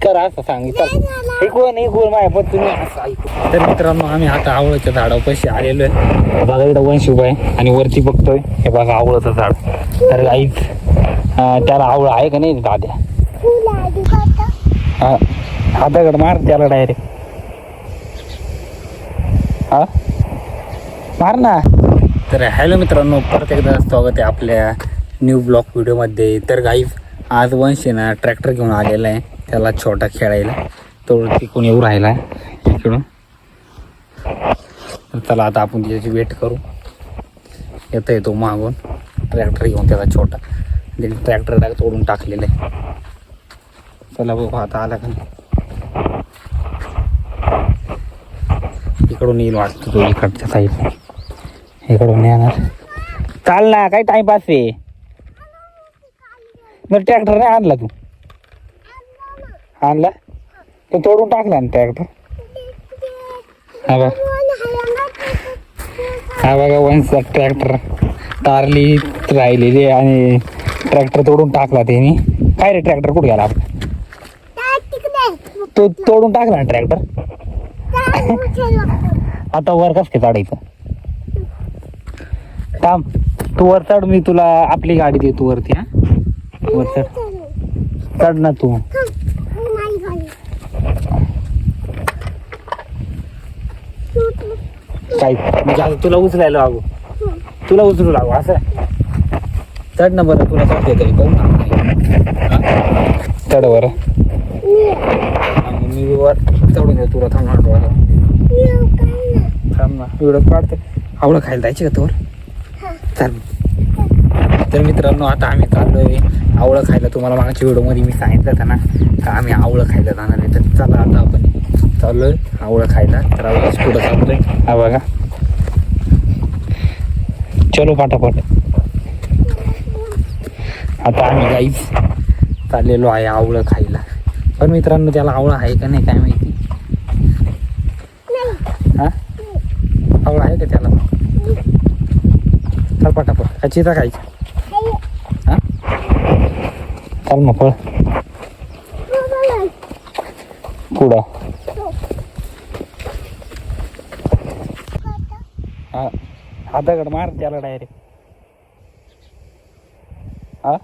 करा असं सांगितलं इकडून माझ्या पण तुम्ही असं ऐकू. तर मित्रांनो आम्ही आता आवळ्याच्या झाडापाशी आलेलो आहे. बघा इकडं वंश उभा आहे आणि वरती बघतोय हे बघा आवळाचं झाड. तर गाईच त्याला आवळा आहे का नाही दाद्या? हा हाताकडे मार त्याला डायरेक्ट. हा मार ना. तर हॅलो मित्रांनो, परत एकदा स्वागत आहे आपल्या न्यू ब्लॉग व्हिडिओमध्ये. तर गाईज आज वंश ना ट्रॅक्टर घेऊन आलेला आहे, त्याला छोटा खेळायला. तो तिकडून येऊ राहिला आहे इकडून. तर चला आता आपण त्याची वेट करू. येतो येतो मागून ट्रॅक्टर घेऊन त्याचा छोटा. ट्रॅक्टर तोडून टाकलेलं आहे. चला बघू आता आला का नाही. इकडून येईल वाटतं तो इकडच्या साईडने. इकडून येणार. चाल ना, काही टाइमपास आहे. मग ट्रॅक्टर नाही आणला तू? आणला तो तोडून टाकला ना ट्रॅक्टर. हा बघ, हा बघा वंशचा ट्रॅक्टर तारली राहिलेली आणि ट्रॅक्टर तोडून टाकला त्याने. काय रे ट्रॅक्टर कुठे गेला आपला? तो तोडून टाकला ना ट्रॅक्टर. आता वर कस काय चढायचं? थांब तू वर चढ, मी तुला आपली गाडी देतो वरती. हा वर चढ, चढ ना तू. काय म्हणजे आता तुला उचलायला लागू, तुला उचलू लागू असं? चढ ना बरं, तुला चढते तरी पाहू ना. चढ बरं. मी वर चढून येतो तुला. थांब ना, थांब ना, एवढं काढते. आवळं खायला जायची का तोवर? चाल. तर मित्रांनो आता आम्ही चाललोय आवळं खायला. तुम्हाला मागच्या व्हिडिओमध्ये मी सांगितलं होतं ना का आम्ही आवळं खायला जाणार आहे. तर चला आता आपण चाललोय आवळं खायला. तर आवळंच पुढं चाललोय. हा बघा, चलो पाठापाठ. आता आम्ही गाईच चाललेलो आहे आवळं खायला. पण मित्रांनो त्याला आवळं आहे का नाही काय माहिती. हा आवळं आहे का त्याला? चल पटापट. चिता खायची. हा चल मग पळ. पुढं हा हाताकडे मार त्याला डायरेक्ट. हा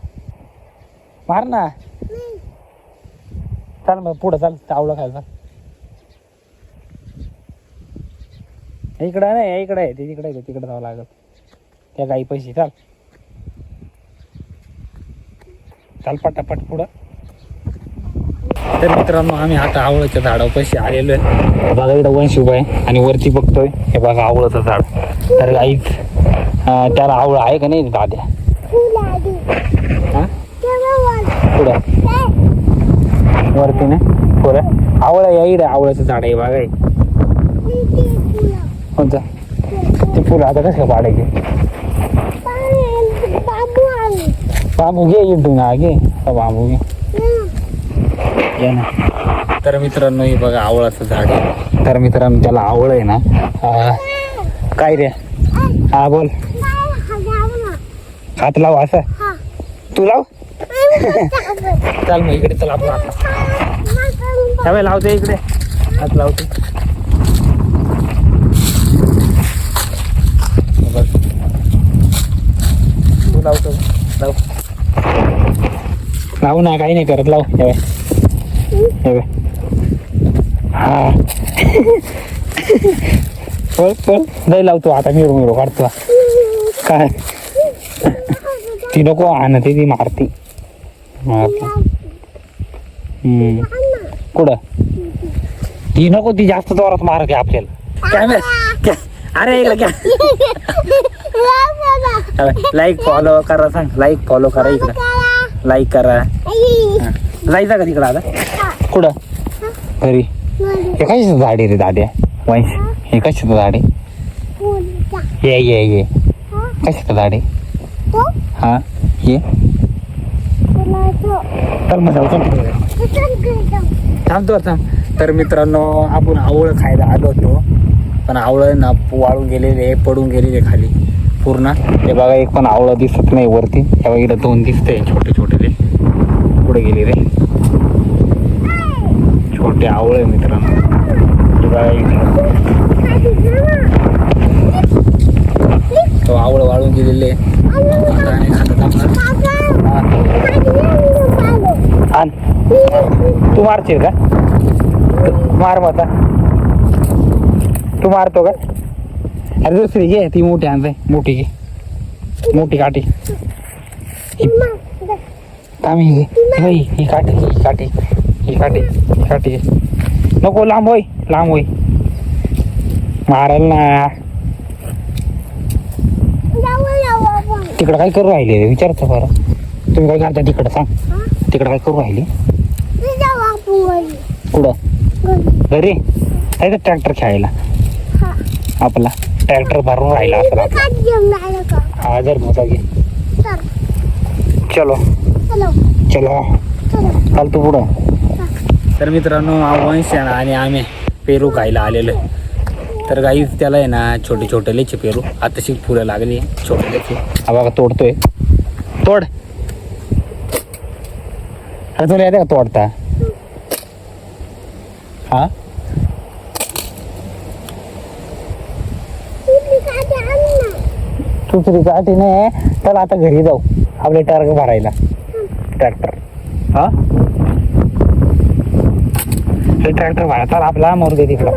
मार ना. चाल मग पुढं चाल. आवळं खायला इकडं नाही, इकडे आहे ते. तिकडे आहे, तिकडे जावं लागत त्या गाई पैसे. चाल चाल पटापट पुढं. तर मित्रांनो आम्ही आता आवळ्याच्या झाडापाशी आलेलो आहे. बघा इकडं वंश उभा आहे आणि वरती बघतोय हे बघा आवळाचं झाड. तर गाईच त्याला आवळं आहे का नाही दाद्या? हा पुढं वरती नाही पुढं आवळं या इकडे आवळ्याचं झाड आहे बघा. कोणतं ते फुलं आता कसं पाडायचे? बांबू घे इकडून ना, घे बांबू घे ना. तर मित्रांनो हे बघा आवळाचं झाड आहे. तर मित्रांनो त्याला आवळ आहे ना. काय रे? हा बोल. हात लाव असं. तू लाव. चाल मग इकडे चल आपला हात लाव. लावते इकडे हात लावते. तू लावतो लाव. लावू ना, काही नाही करत. लाव. हा पळ पळ. नाही लावतो आता. मिरू मिरू काढतो. काय ती नको आणते, ती मारती. कुठं ती नको, ती जास्त जोरात मारते आपल्याला. कॅमेरा अरे इकडे लाईक फॉलो करा. सांग लाईक फॉलो करा. इकडं लाईक करा. जायचं का तिकडं आता? कुठं? घरी. हे कशाचं झाड आहे रे दाद्या? वंश हे कशाचं झाड आहे? ये ये ये कशाचं झाड आहे? हा ये चल मग जाऊ. थांबतो थांब. तर मित्रांनो आपण आवळं खायला आलो होतो, पण आवळं ना वाळून गेलेले, पडून गेलेले खाली पूर्ण. हे बघा एक पण आवळं दिसत नाही वरती. हे बघा इथं दोन दिसते छोटे छोटे. ते पुढे गेले रे. मोठे आवळे आहे मित्रांनो. हे बघा इकडं. तो आवळ वाळून गेलेले आणि खातात आपण. आण. तू मारशील का? मार मता. तू मारतो का? अरे दुसरी घे, ती मोठी आणते. मोठी घे, मोठी काठी. ही काठी, ही काठी, ही काठी, ही काठी. नको, लांब होय, लांब होय. मारल ना. तिकडं काय करू राहिले विचारतो बरं. तुम्ही काय करता तिकडं? सांग, तिकडं काय करू राहिले? कुठं? घरी आहे का ट्रॅक्टर खेळायला? आपला ट्रॅक्टर भरून राहिला असं हा. जर मजा घे. चलो चलो, चाल तू पुढं. तर मित्रांनो, वंश आणि आम्ही पेरू खायला आलेलो. तर गाई त्याला आहे ना छोटे छोटे लेचे पेरू आताशी फुलं लागली छोटे लेचे. हा बघा तोडतोय. तोड. अरे तुला येते का तोडता? हा दुसरी काठी नाही. चल आता घरी जाऊ आपले टार्ग भरायला. ट्रॅक्टर हा हे ट्रॅक्टर भरा. चल आपला मोर दे तिकडं.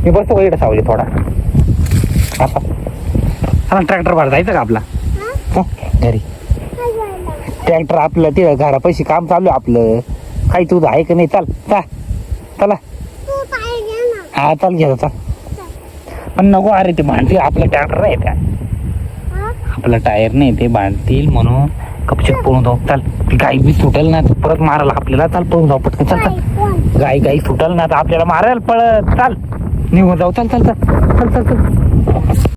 मी बसतो इकडे सावली थोडा. आता ट्रॅक्टर भरा जायचं का आपला घरी? ट्रॅक्टर आपलं ते घरापाशी काम चालू आहे आपलं. काही तुझं आहे का नाही? चल चला. हा चल घ्या चल. पण नको, अरे ते भांडतील. आपलं ट्रॅक्टर नाही त्या, आपलं टायर नाही ते भांडतील म्हणून कपचिक पळून जाऊ. चाल. ती गाई बी सुटेल ना परत मारायला आपल्याला. चाल पळून जाऊ पटकन. चल चल. गाई सुटेल ना तर आपल्याला मारायला पळत. चाल निघून जाऊ. चल चल चल चल चल चल.